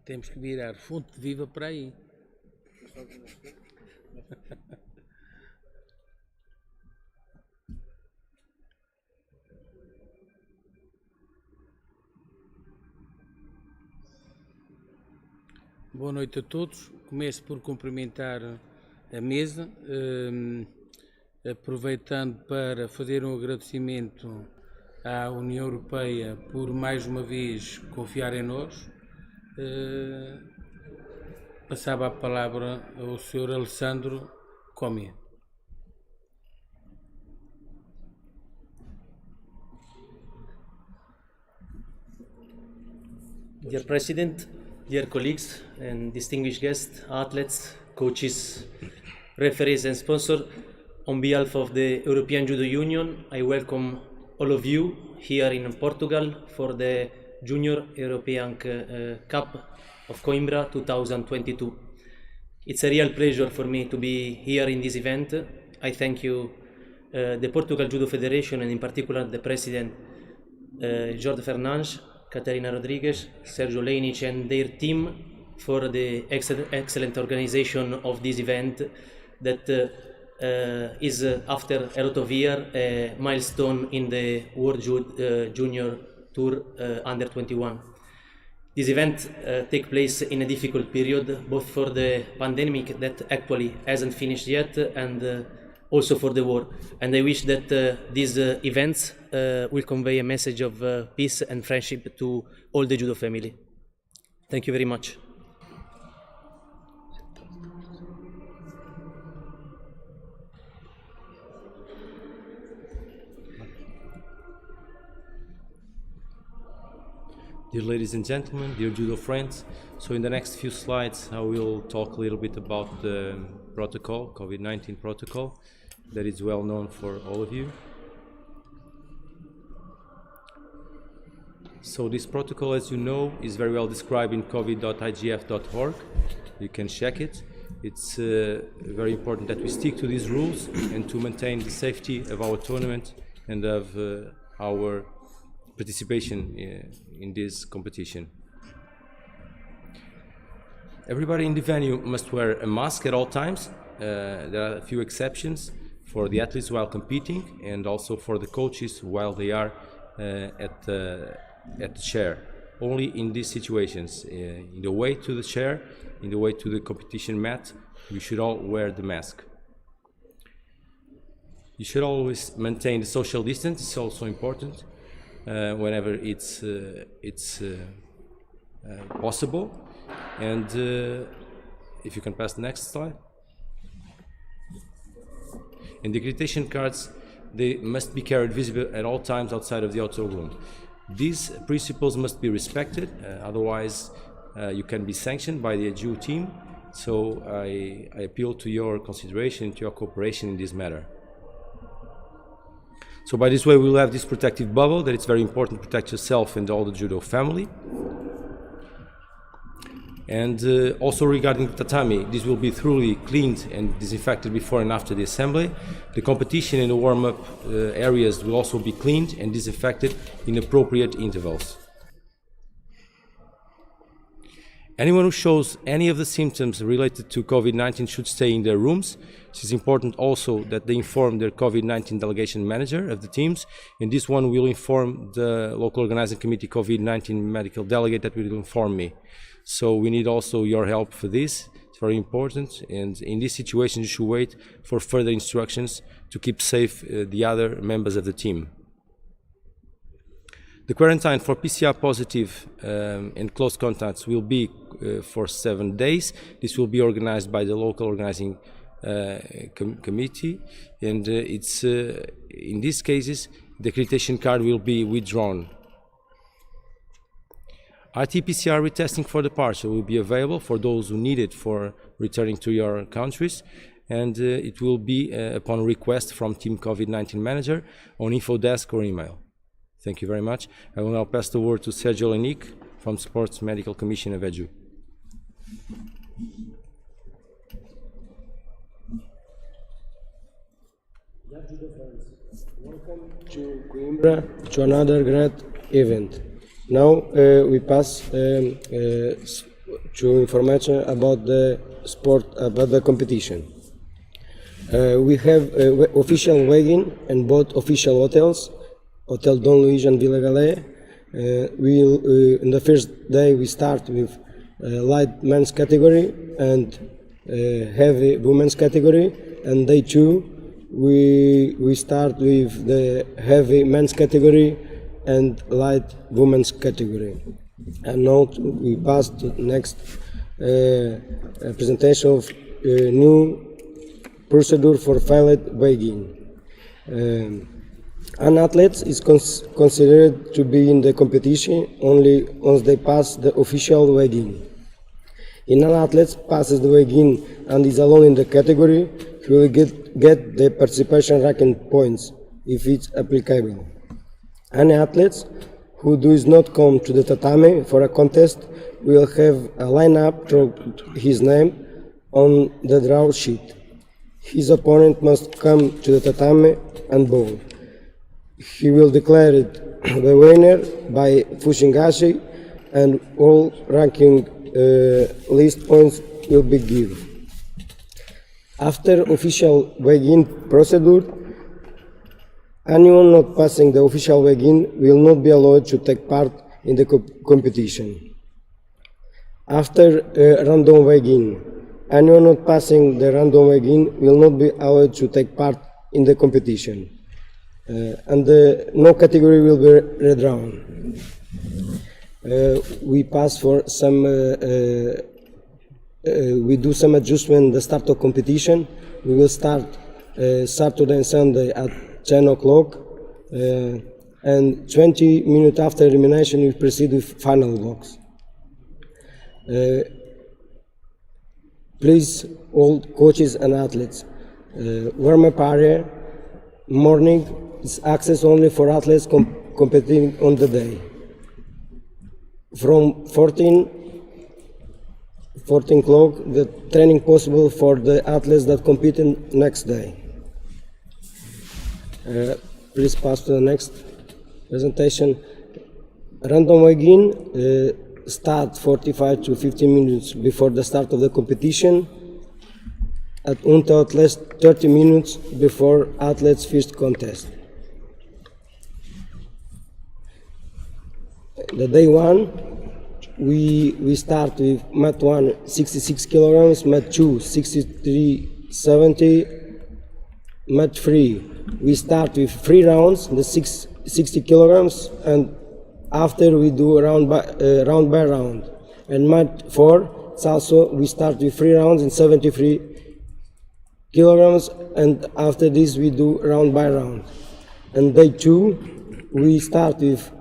Temos que virar fonte viva para aí. Boa noite a todos. Começo por cumprimentar a mesa, aproveitando para fazer um agradecimento à União Europeia por mais uma vez confiar em nós. Passava a palavra ao Sr. Alessandro Comia. Dear President, dear colleagues and distinguished guests, athletes, coaches, referees and sponsors, on behalf of the European Judo Union, I welcome all of you here in Portugal for the Junior European Cup of Coimbra 2022. It's a real pleasure for me to be here in this event. I thank you, the Portugal Judo Federation, and in particular the President, Jorge Fernandes, Catarina Rodriguez, Sergio Lenic and their team for the excellent organization of this event that is, after a lot of years, a milestone in the World Junior Tour Under 21. This event takes place in a difficult period, both for the pandemic that actually hasn't finished yet and also for the war. And I wish that these events will convey a message of peace and friendship to all the Judo family. Thank you very much. Dear ladies and gentlemen, dear Judo friends, so in the next few slides I will talk a little bit about the protocol, COVID-19 protocol, that is well known for all of you. So this protocol, as you know, is very well described in covid.igf.org. You can check it. It's very important that we stick to these rules and to maintain the safety of our tournament and of our participation in this competition. Everybody in the venue must wear a mask at all times. There are a few exceptions for the athletes while competing and also for the coaches while they are at the chair. Only in these situations, in the way to the chair, in the way to the competition mat, you should all wear the mask. You should always maintain the social distance. It's also important whenever it's possible. And if you can pass the next slide. And the accreditation cards, they must be carried visible at all times outside of the outer room. These principles must be respected, otherwise you can be sanctioned by the AJU team. So I appeal to your consideration, to your cooperation in this matter. So by this way we'll have this protective bubble that it's very important to protect yourself and all the Judo family. And also regarding the tatami, this will be thoroughly cleaned and disinfected before and after the assembly. The competition and the warm-up areas will also be cleaned and disinfected in appropriate intervals. Anyone who shows any of the symptoms related to COVID-19 should stay in their rooms. It is important also that they inform their COVID-19 delegation manager of the teams, and this one will inform the local organizing committee COVID-19 medical delegate that will inform me. So we need also your help for this. It's very important, and in this situation you should wait for further instructions to keep safe the other members of the team. The quarantine for PCR positive and close contacts will be for 7 days. This will be organized by the local organizing committee, and it's in these cases the accreditation card will be withdrawn. RT-PCR retesting for departure will be available for those who need it for returning to your countries, and it will be upon request from Team COVID-19 Manager on info desk or email. Thank you very much. I will now pass the word to Sergio Lenic from Sports Medical Commission of EDU. Welcome to Coimbra, to another great event. Now we pass to information about the sport, about the competition. We have official weigh-in in both official hotels, Hotel Don Luís and Vila Galé. In the first day we start with light men's category and heavy women's category, and day 2 we start with the heavy men's category and light women's category. And now we pass to the next presentation of new procedure for pilot weigh-in. An athlete is considered to be in the competition only once they pass the official weigh-in. If an athlete passes the weigh-in and is alone in the category, he will get the participation ranking points if it's applicable. Any athlete who does not come to the tatami for a contest will have a lineup through his name on the draw sheet. His opponent must come to the tatami and bowl. He will declare it the winner by Fushingashi, and all ranking list points will be given. After official weigh-in procedure, anyone not passing the official weigh-in will not be allowed to take part in the competition. After random weigh-in, anyone not passing the random weigh-in will not be allowed to take part in the competition. And no category will be redrawn. We pass for some, we do some adjustment the start of competition. We will start Saturday and Sunday at 10 o'clock, and 20 minutes after elimination we proceed with final blocks. Please, all coaches and athletes, warm-up area, morning is access only for athletes competing on the day. From 14 o'clock, the training possible for the athletes that compete next day. Please pass to the next presentation. Random weigh-in start 45 to 50 minutes before the start of the competition, until at least 30 minutes before athletes' first contest. The day 1, we start with mat 1 66 kilograms, mat 2 63.70, mat 3 we start with 3 rounds, the 60 kilograms, and after we do round by round. And mat 4 it's also we start with 3 rounds in 73 kilograms, and after this we do round by round. And day 2 we start with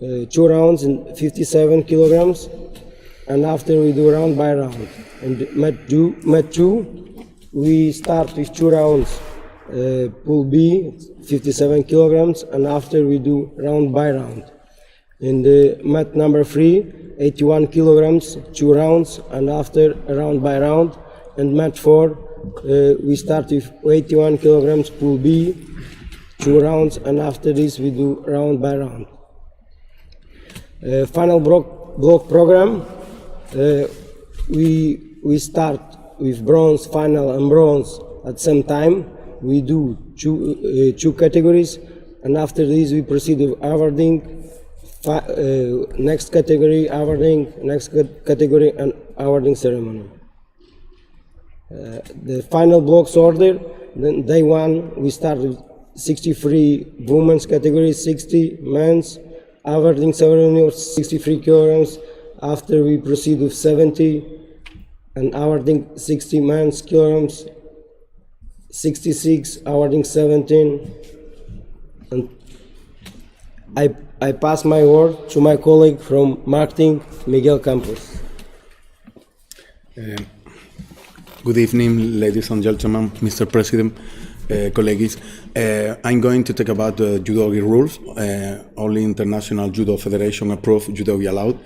2 rounds in 57 kilograms, and after we do round by round. And mat 2 we start with 2 rounds, pool B 57 kilograms, and after we do round by round. In the mat number 3 81 kilograms, 2 rounds, and after round by round. And mat 4 we start with 81 kilograms, pool B, 2 rounds, and after this we do round by round. Final block program, we start with bronze, final, and bronze at the same time. We do two categories, and after this we proceed with awarding, next category awarding, next category, and awarding ceremony. The final blocks order, then day 1 we start with 63 women's category, 60 men's, awarding ceremony of 63 kilograms. After we proceed with 70 and awarding 60 men's kilograms, 66 awarding 17. And I pass my word to my colleague from marketing, Miguel Campos. Good evening, ladies and gentlemen, Mr. President, colleagues. I'm going to talk about the judogi rules. Only International Judo Federation approved judogi allowed.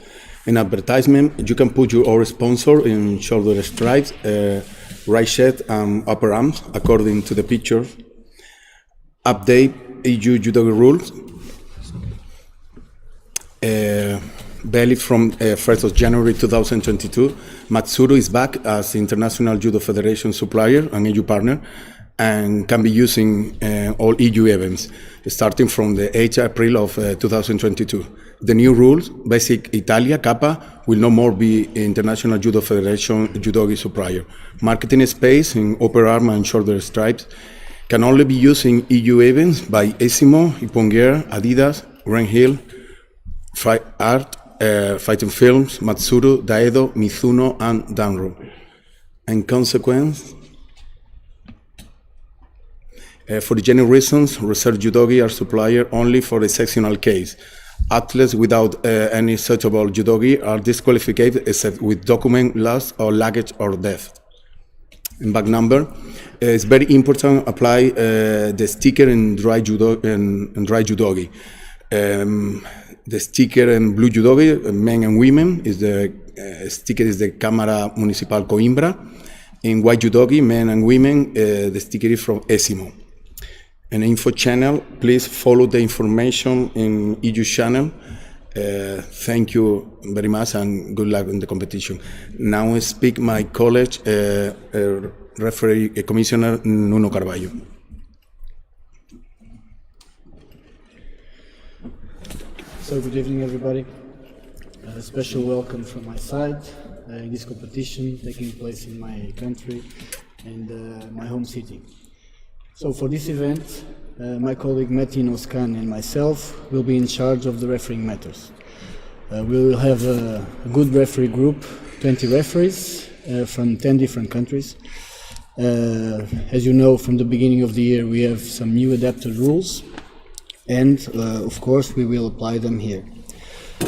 In advertisement, you can put your own sponsor in shoulder stripes, right chest, and upper arms, according to the picture. Update EU judogi rules. Valid from 1st of January 2022, Matsuru is back as the International Judo Federation supplier and EU partner and can be used in all EU events, starting from the 8th April of 2022. The new rules, Basic Italia, Kappa, will no more be International Judo Federation judogi supplier. Marketing space in upper arm and shoulder stripes can only be used in EU events by Esimo, Iponguer, Adidas, Grand Hill, Fight Art, Fighting Films, Matsuru, Daedo, Mizuno, and Danro. In consequence, for the general reasons, reserved judogi are supplier only for exceptional case. Athletes without any suitable judogi are disqualified except with document loss or luggage or death. In back number, it's very important apply the sticker in dry judogi. The sticker in blue judogi, men and women, is the sticker is the Cámara Municipal Coimbra. In white judogi, men and women, the sticker is from Esimo. An info channel, please follow the information in EU channel. Thank you very much and good luck in the competition. Now I speak my college referee commissioner Nuno Carvalho. So good evening, everybody. A special welcome from my side in this competition taking place in my country and my home city. So for this event, my colleague Metin Oskan and myself will be in charge of the refereeing matters. We will have a good referee group, 20 referees from 10 different countries. As you know, from the beginning of the year, we have some new adapted rules. And of course we will apply them here.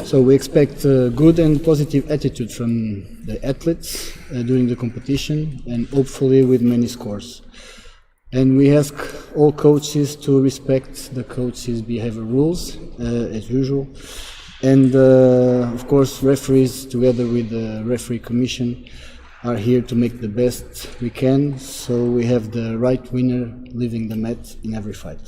So we expect a good and positive attitude from the athletes during the competition and hopefully with many scores. And we ask all coaches to respect the coaches' behavior rules as usual. And of course referees together with the referee commission are here to make the best we can so we have the right winner leaving the mat in every fight.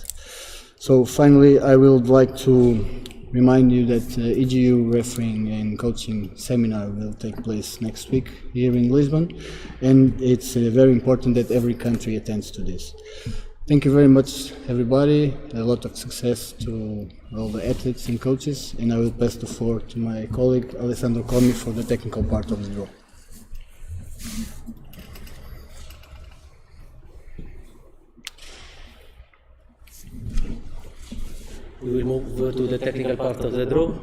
So finally, I would like to remind you that EGU refereeing and coaching seminar will take place next week here in Lisbon, and it's very important that every country attends to this. Thank you very much, everybody. A lot of success to all the athletes and coaches, and I will pass the floor to my colleague Alessandro Comi for the technical part of the draw. We will move to the technical part of the draw.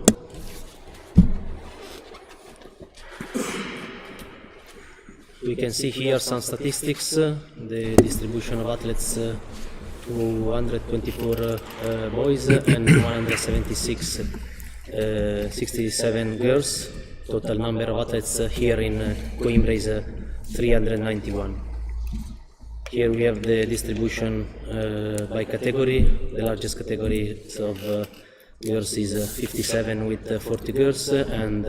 We can see here some statistics, the distribution of athletes, 224 boys and 176, 67 girls. Total number of athletes here in Coimbra is 391. Here we have the distribution by category. The largest category of girls is 57 with 40 girls, and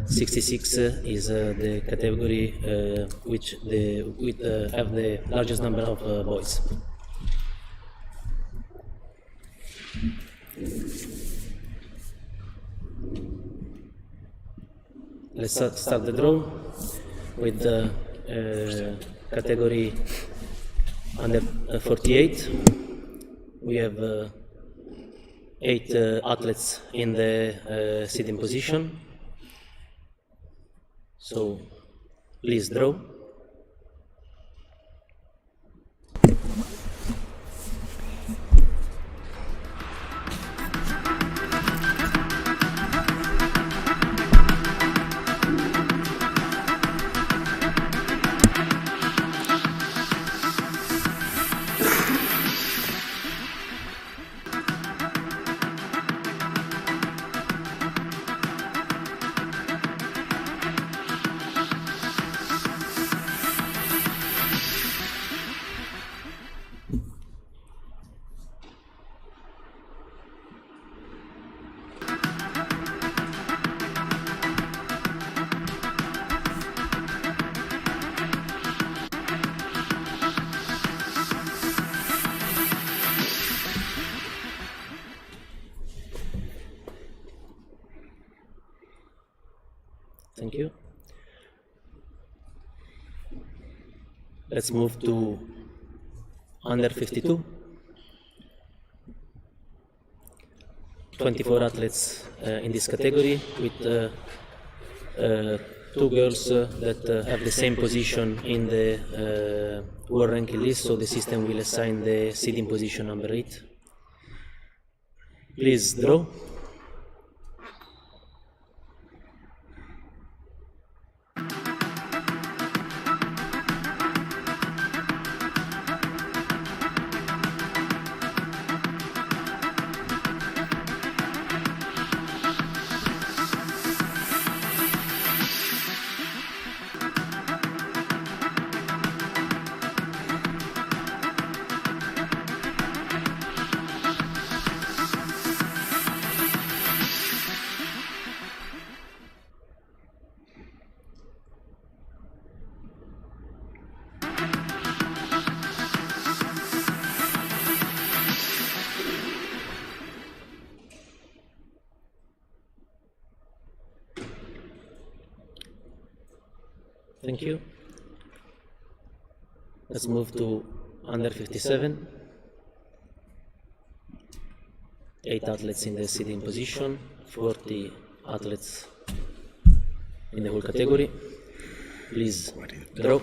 66 is the category which have the largest number of boys. Let's start the draw with the category under 48. We have 8 athletes in the sitting position. So please draw. Thank you. Let's move to under 52. 24 athletes in this category with two girls that have the same position in the world ranking list, so the system will assign the seeding position number 8. Please draw. Thank you. Let's move to under 57. 8 athletes in the seeding position, 40 athletes in the whole category. Please draw.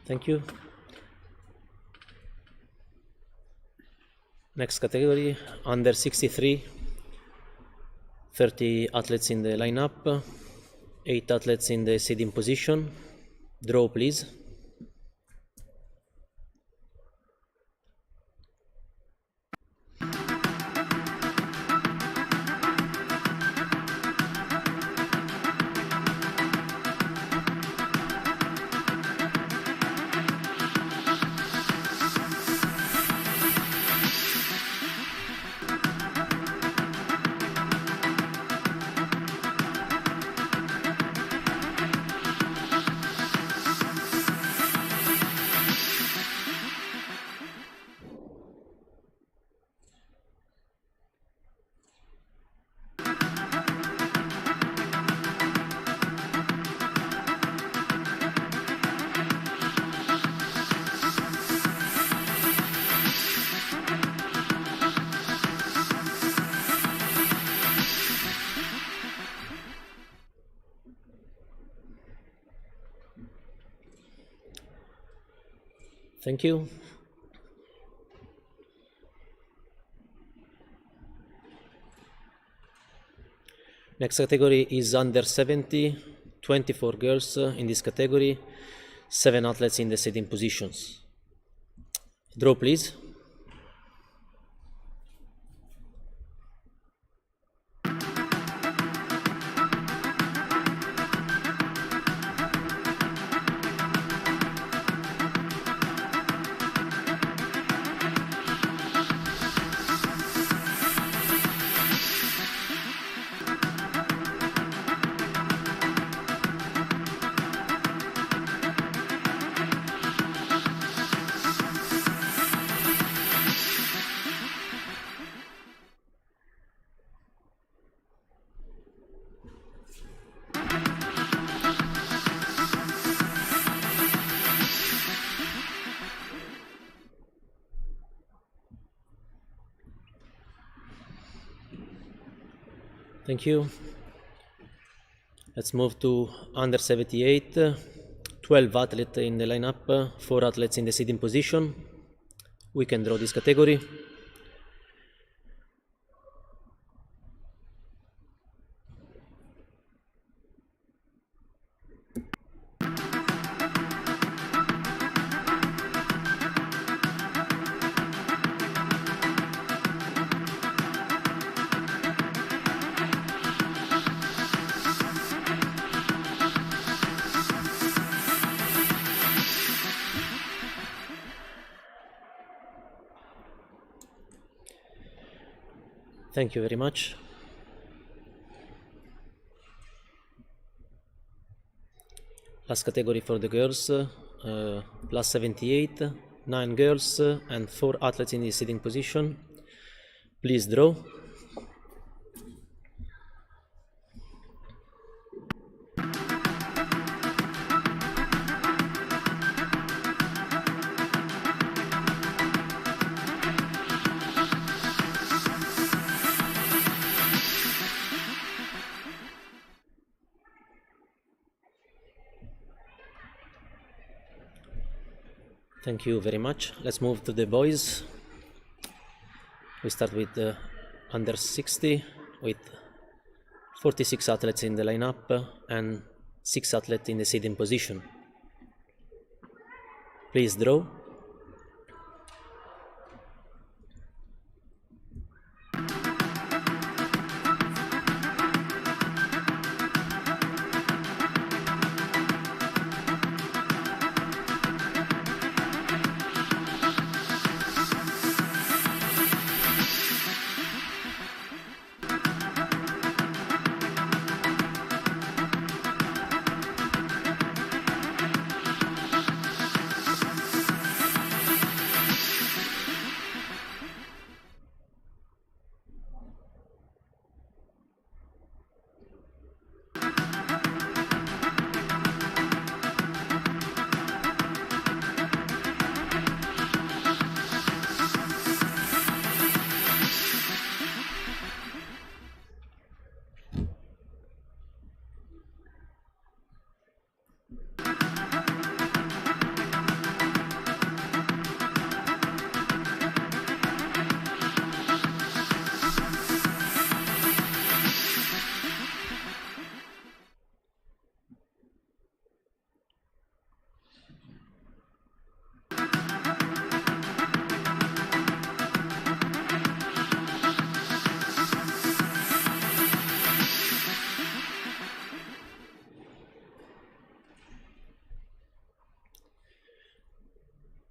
Thank you. Next category, under 63. 30 athletes in the lineup, 8 athletes in the seeding position. Draw, please. Thank you. Next category is under 70, 24 girls in this category, 7 athletes in the seeding positions. Draw, please. Thank you. Let's move to under 78. 12 athletes in the lineup, 4 athletes in the sitting position. We can draw this category. Thank you very much. Last category for the girls, plus 78, 9 girls and 4 athletes in the sitting position. Please draw. Thank you very much. Let's move to the boys. We start with the under 60 with 46 athletes in the lineup and 6 athletes in the sitting position. Please draw.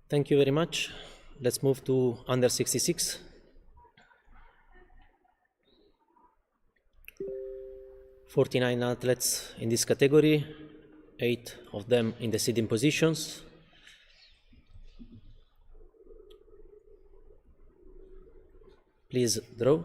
Thank you very much. Let's move to under 66. "49 athletes in this category, 8 of them in the sitting positions. Please draw.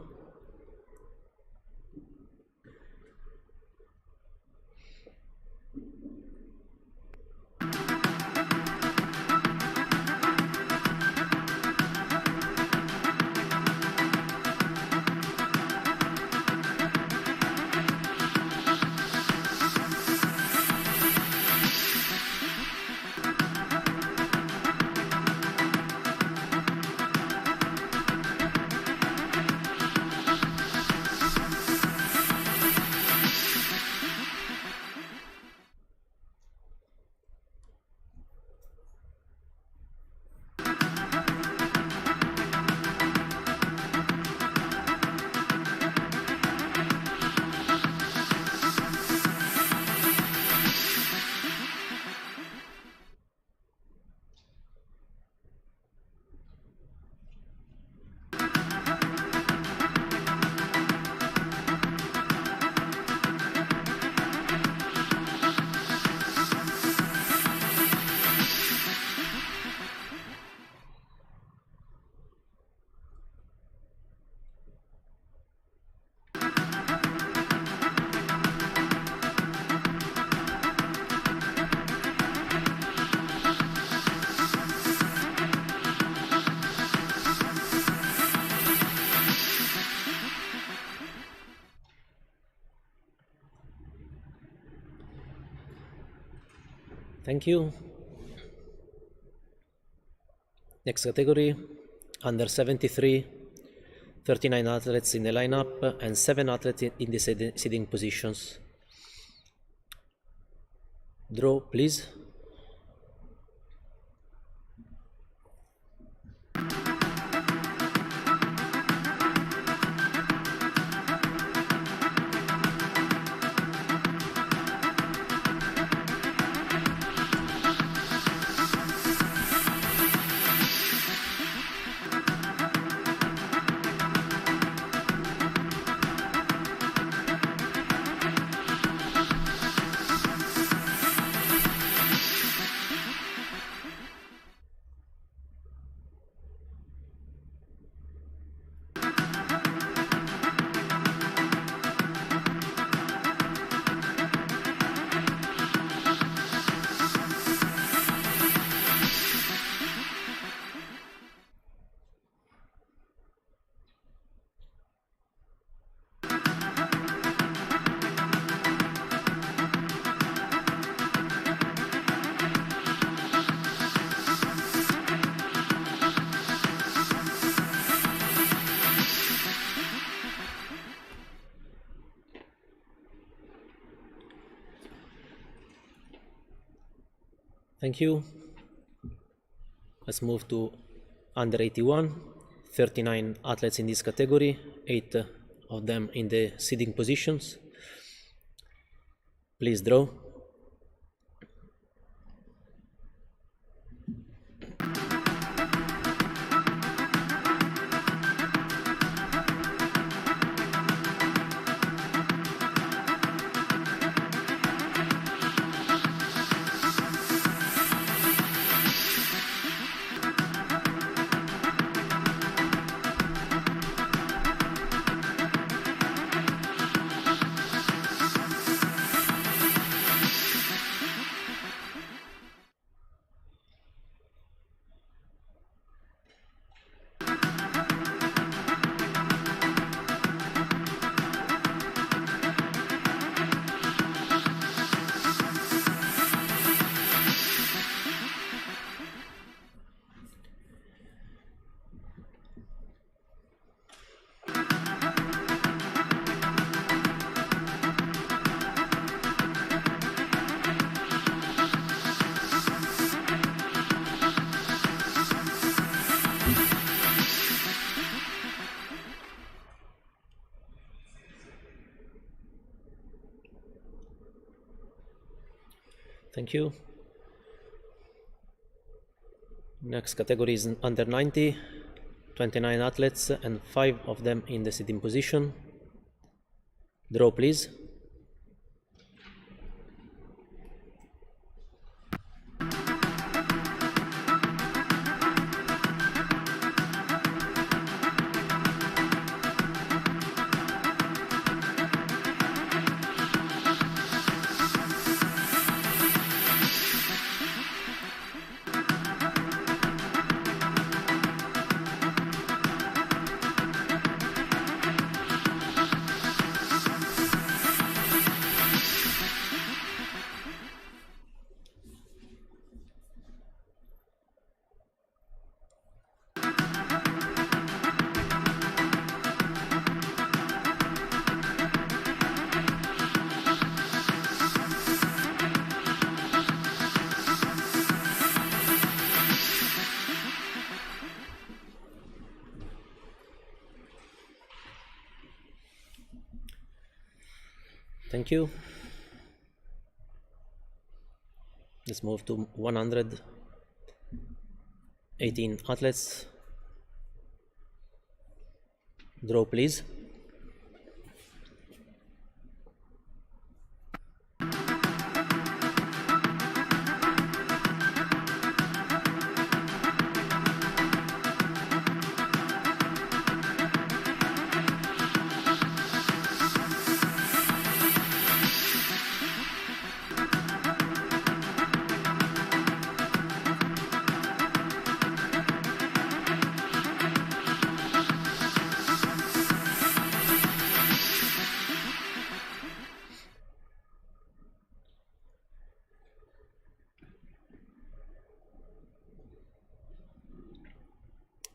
Thank you. Next category, under 73, 39 athletes in the lineup and 7 athletes in the seating positions. Draw, please. Thank you. Let's move to under 81, 39 athletes in this category, 8 of them in the seating positions. Please draw. Thank you. Next category is under 90, 29 athletes and 5 of them in the sitting position. Draw, please. Thank you. Let's move to 118 athletes. Draw, please.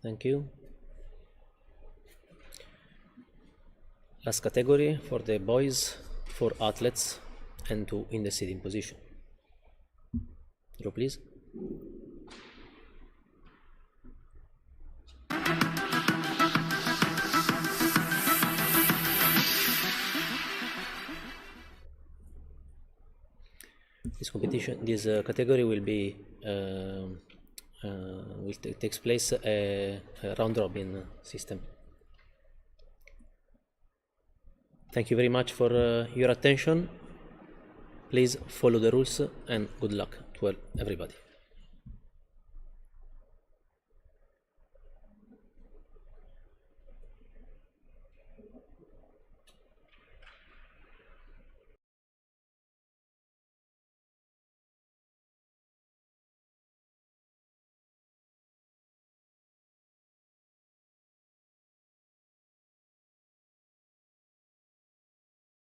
Thank you. Last category for the boys, 4 athletes and 2 in the sitting position. Draw, please. This category will be takes place a round robin system. Thank you very much for your attention. Please follow the rules and good luck to everybody.